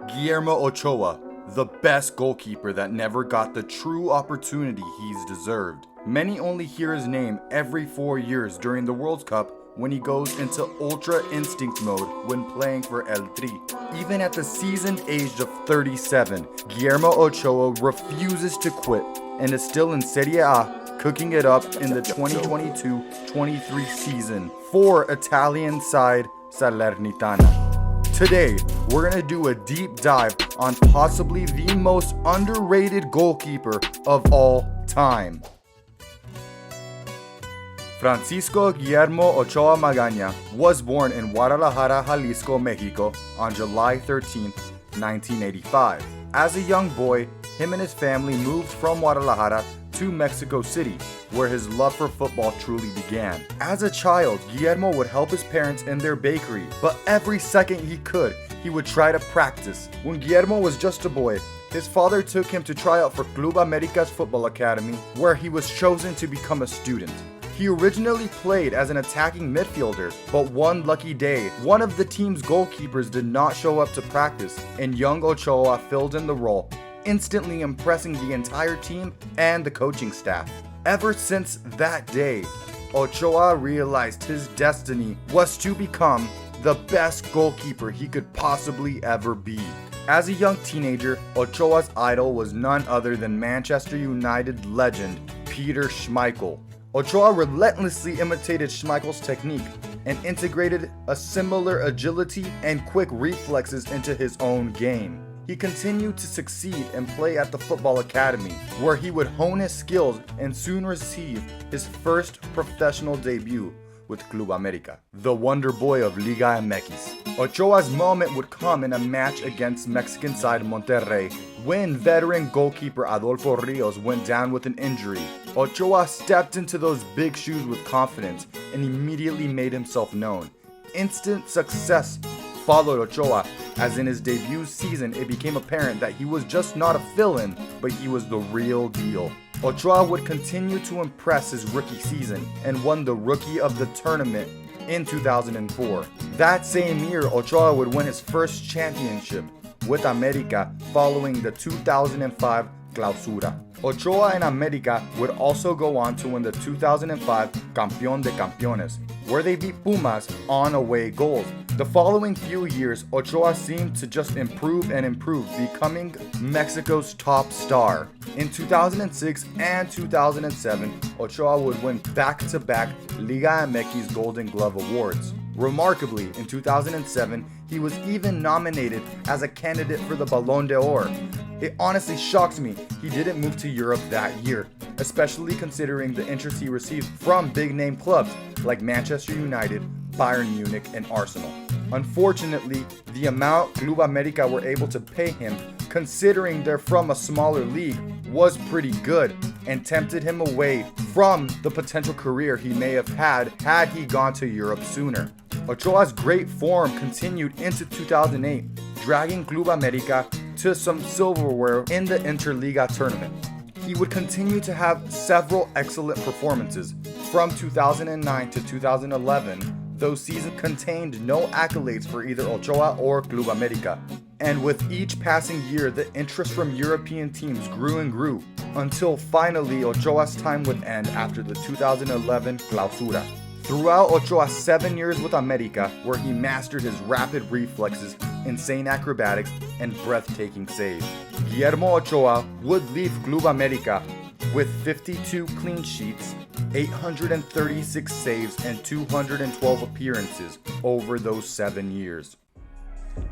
Guillermo Ochoa, the best goalkeeper that never got the true opportunity he's deserved. Many only hear his name every 4 years during the World Cup when he goes into ultra instinct mode when playing for El Tri. Even at the seasoned age of 37, Guillermo Ochoa refuses to quit and is still in Serie A, cooking it up in the 2022-23 season for Italian side Salernitana. Today, we're going to do a deep dive on possibly the most underrated goalkeeper of all time. Francisco Guillermo Ochoa Magaña was born in Guadalajara, Jalisco, Mexico on July 13, 1985. As a young boy, him and his family moved from Guadalajara to Mexico City, where his love for football truly began. As a child, Guillermo would help his parents in their bakery, but every second he could, he would try to practice. When Guillermo was just a boy, his father took him to try out for Club América's football academy, where he was chosen to become a student. He originally played as an attacking midfielder, but one lucky day, one of the team's goalkeepers did not show up to practice, and young Ochoa filled in the role, instantly impressing the entire team and the coaching staff. Ever since that day, Ochoa realized his destiny was to become the best goalkeeper he could possibly ever be. As a young teenager, Ochoa's idol was none other than Manchester United legend Peter Schmeichel. Ochoa relentlessly imitated Schmeichel's technique and integrated a similar agility and quick reflexes into his own game. He continued to succeed and play at the football academy, where he would hone his skills and soon receive his first professional debut with Club América, the wonder boy of LigaMX. Ochoa's moment would come in a match against Mexican side Monterrey, when veteran goalkeeper Adolfo Rios went down with an injury. Ochoa stepped into those big shoes with confidence and immediately made himself known. Instant success followed Ochoa, as in his debut season it became apparent that he was just not a fill-in, but he was the real deal. Ochoa would continue to impress his rookie season and won the Rookie of the Tournament in 2004. That same year, Ochoa would win his first championship with América following the 2005 Clausura. Ochoa and América would also go on to win the 2005 Campeón de Campeones, where they beat Pumas on away goals. The following few years, Ochoa seemed to just improve and improve, becoming Mexico's top star. In 2006 and 2007, Ochoa would win back-to-back LigaMX Golden Glove Awards. Remarkably, in 2007, he was even nominated as a candidate for the Ballon d'Or. It honestly shocks me he didn't move to Europe that year, especially considering the interest he received from big-name clubs like Manchester United, Bayern Munich, and Arsenal. Unfortunately, the amount Club América were able to pay him, considering they're from a smaller league, was pretty good and tempted him away from the potential career he may have had he gone to Europe sooner. Ochoa's great form continued into 2008, dragging Club América to some silverware in the Interliga tournament. He would continue to have several excellent performances from 2009 to 2011. Those seasons contained no accolades for either Ochoa or Club América, and with each passing year the interest from European teams grew and grew, until finally Ochoa's time would end after the 2011 Clausura. Throughout Ochoa's 7 years with América, where he mastered his rapid reflexes, insane acrobatics, and breathtaking saves, Guillermo Ochoa would leave Club América with 52 clean sheets, 836 saves, and 212 appearances over those 7 years.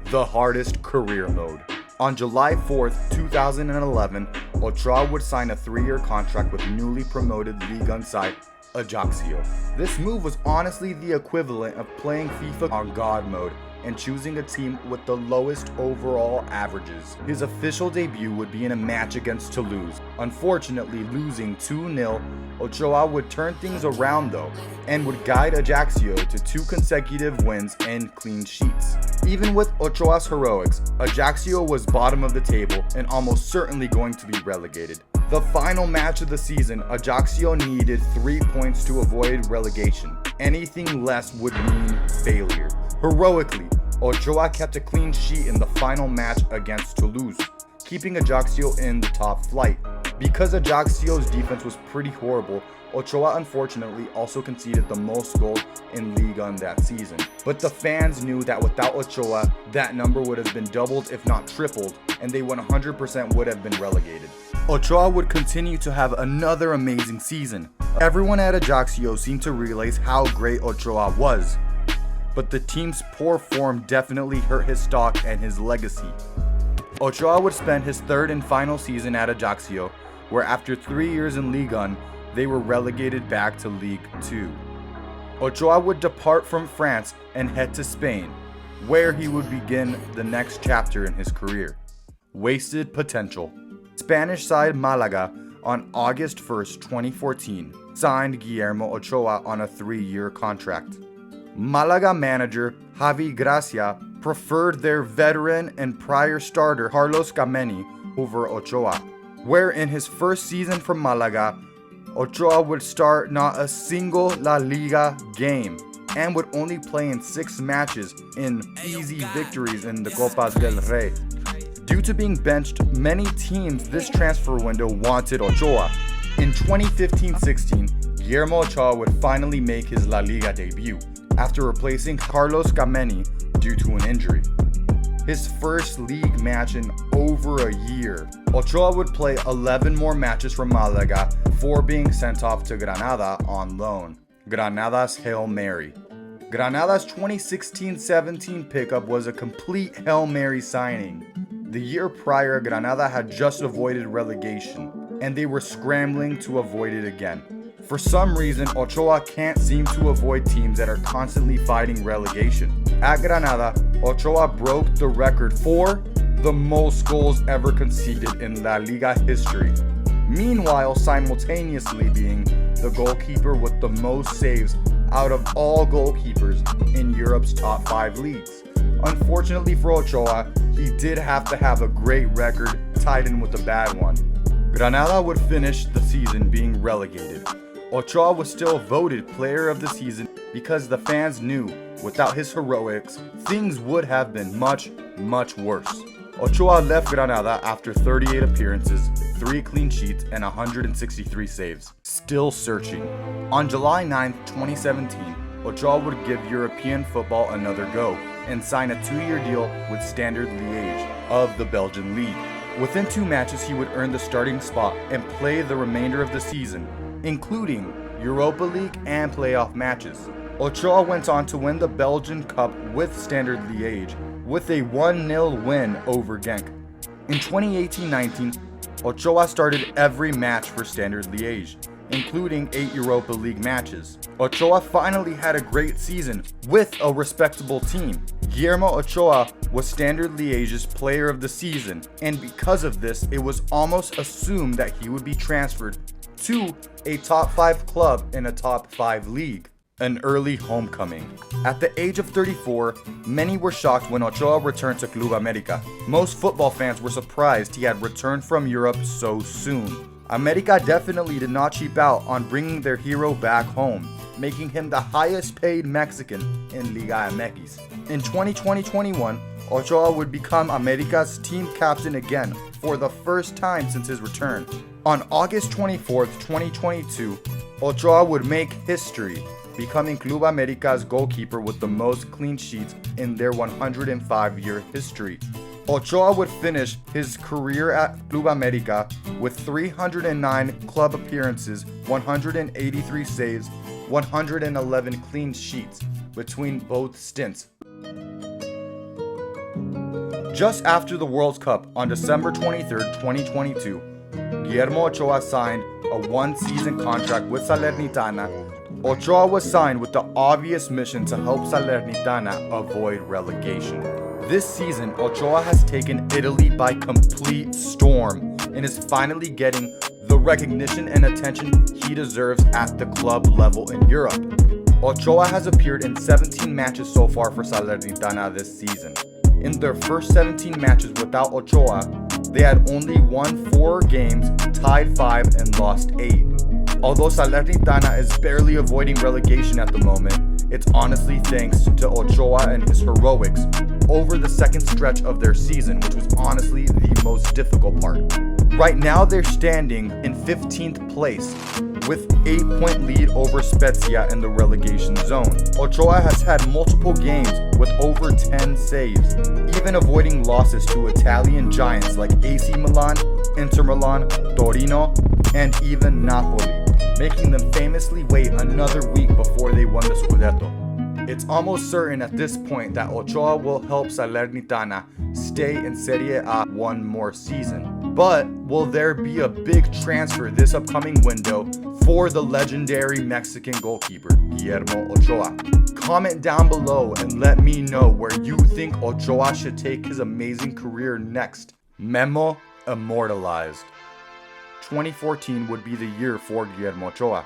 The hardest career mode. On July 4th, 2011, Ochoa would sign a 3-year contract with newly promoted Ligue side Ajaccio. This move was honestly the equivalent of playing FIFA on God mode and choosing a team with the lowest overall averages. His official debut would be in a match against Toulouse. Unfortunately, losing 2-0, Ochoa would turn things around though, and would guide Ajaccio to 2 consecutive wins and clean sheets. Even with Ochoa's heroics, Ajaccio was bottom of the table and almost certainly going to be relegated. The final match of the season, Ajaccio needed 3 points to avoid relegation. Anything less would mean failure. Heroically, Ochoa kept a clean sheet in the final match against Toulouse, keeping Ajaccio in the top flight. Because Ajaccio's defense was pretty horrible, Ochoa unfortunately also conceded the most goals in Liga in that season. But the fans knew that without Ochoa, that number would have been doubled if not tripled, and they 100% would have been relegated. Ochoa would continue to have another amazing season. Everyone at Ajaccio seemed to realize how great Ochoa was, but the team's poor form definitely hurt his stock and his legacy. Ochoa would spend his third and final season at Ajaccio, where after 3 years in Ligue 1, they were relegated back to Ligue 2. Ochoa would depart from France and head to Spain, where he would begin the next chapter in his career. Wasted potential. Spanish side Malaga on August 1st, 2014, signed Guillermo Ochoa on a 3-year contract. Malaga manager Javi Gracia preferred their veteran and prior starter Carlos Kameni over Ochoa, where in his first season for Malaga, Ochoa would start not a single La Liga game and would only play in 6 matches in easy victories in the Copas del Rey. Due to being benched, many teams this transfer window wanted Ochoa. In 2015-16, Guillermo Ochoa would finally make his La Liga debut after replacing Carlos Kameni due to an injury. His first league match in over a year. Ochoa would play 11 more matches for Malaga before being sent off to Granada on loan. Granada's Hail Mary. Granada's 2016-17 pickup was a complete Hail Mary signing. The year prior, Granada had just avoided relegation, and they were scrambling to avoid it again. For some reason, Ochoa can't seem to avoid teams that are constantly fighting relegation. At Granada, Ochoa broke the record for the most goals ever conceded in La Liga history, meanwhile simultaneously being the goalkeeper with the most saves out of all goalkeepers in Europe's top 5 leagues. Unfortunately for Ochoa, he did have to have a great record tied in with a bad one. Granada would finish the season being relegated. Ochoa was still voted player of the season because the fans knew without his heroics, things would have been much, much worse. Ochoa left Granada after 38 appearances, 3 clean sheets, and 163 saves. Still searching. On July 9, 2017, Ochoa would give European football another go and sign a 2-year deal with Standard Liege of the Belgian League. Within 2 matches, he would earn the starting spot and play the remainder of the season, including Europa League and playoff matches. Ochoa went on to win the Belgian Cup with Standard Liège with a 1-0 win over Genk. In 2018-19, Ochoa started every match for Standard Liège, including 8 Europa League matches. Ochoa finally had a great season with a respectable team. Guillermo Ochoa was Standard Liège's player of the season, and because of this, it was almost assumed that he would be transferred to a top 5 club in a top 5 league. An early homecoming. At the age of 34, many were shocked when Ochoa returned to Club América. Most football fans were surprised he had returned from Europe so soon. América definitely did not cheap out on bringing their hero back home, making him the highest paid Mexican in LigaMX. In 2020-21, Ochoa would become América's team captain again for the first time since his return. On August 24th, 2022, Ochoa would make history, becoming Club América's goalkeeper with the most clean sheets in their 105-year history. Ochoa would finish his career at Club América with 309 club appearances, 183 saves, 111 clean sheets between both stints. Just after the World Cup on December 23, 2022, Guillermo Ochoa signed a 1-season contract with Salernitana. Ochoa was signed with the obvious mission to help Salernitana avoid relegation. This season, Ochoa has taken Italy by complete storm and is finally getting the recognition and attention he deserves at the club level in Europe. Ochoa has appeared in 17 matches so far for Salernitana this season. In their first 17 matches without Ochoa, they had only won 4 games, tied 5, and lost 8. Although Salernitana is barely avoiding relegation at the moment, it's honestly thanks to Ochoa and his heroics over the second stretch of their season, which was honestly the most difficult part. Right now they're standing in 15th place with 8-point lead over Spezia in the relegation zone. Ochoa has had multiple games with over 10 saves, even avoiding losses to Italian giants like AC Milan, Inter Milan, Torino, and even Napoli, making them famously wait another week before they won the Scudetto. It's almost certain at this point that Ochoa will help Salernitana stay in Serie A one more season. But will there be a big transfer this upcoming window for the legendary Mexican goalkeeper, Guillermo Ochoa? Comment down below and let me know where you think Ochoa should take his amazing career next. Memo immortalized. 2014 would be the year for Guillermo Ochoa.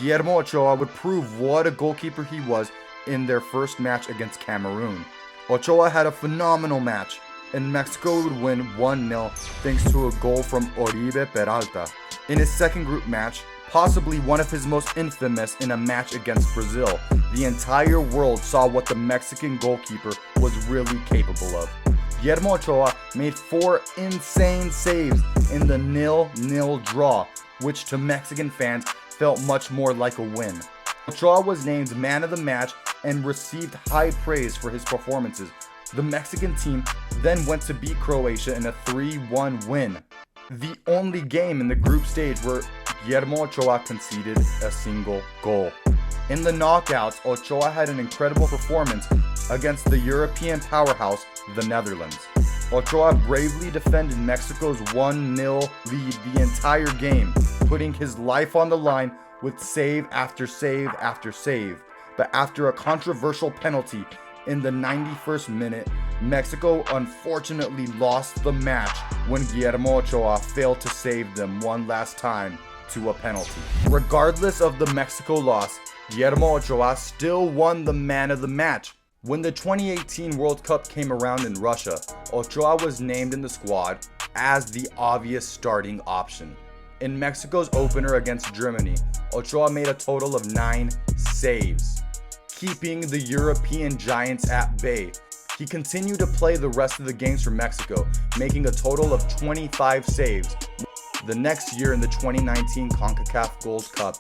Guillermo Ochoa would prove what a goalkeeper he was in their first match against Cameroon. Ochoa had a phenomenal match, and Mexico would win 1-0 thanks to a goal from Oribe Peralta. In his second group match, possibly one of his most infamous in a match against Brazil, the entire world saw what the Mexican goalkeeper was really capable of. Guillermo Ochoa made 4 insane saves in the 0-0 draw, which to Mexican fans felt much more like a win. Ochoa was named man of the match and received high praise for his performances. The Mexican team then went to beat Croatia in a 3-1 win, the only game in the group stage where Guillermo Ochoa conceded a single goal. In the knockouts, Ochoa had an incredible performance against the European powerhouse, the Netherlands. Ochoa bravely defended Mexico's 1-0 lead the entire game, putting his life on the line with save after save after save. But after a controversial penalty in the 91st minute, Mexico unfortunately lost the match when Guillermo Ochoa failed to save them one last time to a penalty. Regardless of the Mexico loss, Guillermo Ochoa still won the man of the match. When the 2018 World Cup came around in Russia, Ochoa was named in the squad as the obvious starting option. In Mexico's opener against Germany, Ochoa made a total of 9 saves, keeping the European giants at bay. He continued to play the rest of the games for Mexico, making a total of 25 saves. The next year in the 2019 CONCACAF Gold Cup,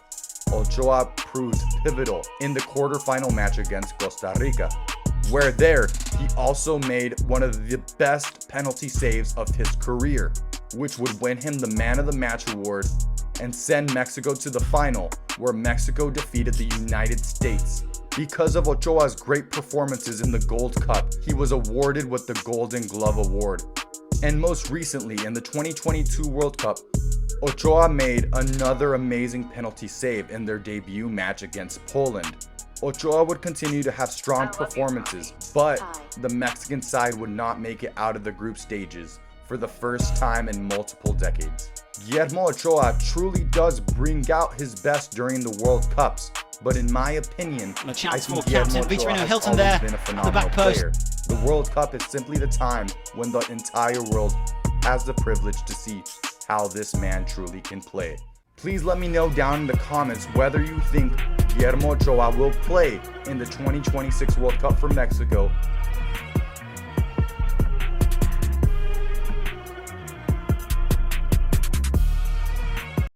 Ochoa proved pivotal in the quarterfinal match against Costa Rica, where there he also made one of the best penalty saves of his career, which would win him the Man of the Match award and send Mexico to the final, where Mexico defeated the United States. Because of Ochoa's great performances in the Gold Cup, he was awarded with the Golden Glove Award. And most recently, in the 2022 World Cup, Ochoa made another amazing penalty save in their debut match against Poland. Ochoa would continue to have strong performances, but the Mexican side would not make it out of the group stages for the first time in multiple decades. Guillermo Ochoa truly does bring out his best during the World Cups, but in my opinion, I think Guillermo Ochoa has always been a phenomenal player. The World Cup is simply the time when the entire world has the privilege to see how this man truly can play. Please let me know down in the comments whether you think Guillermo Ochoa will play in the 2026 World Cup for Mexico,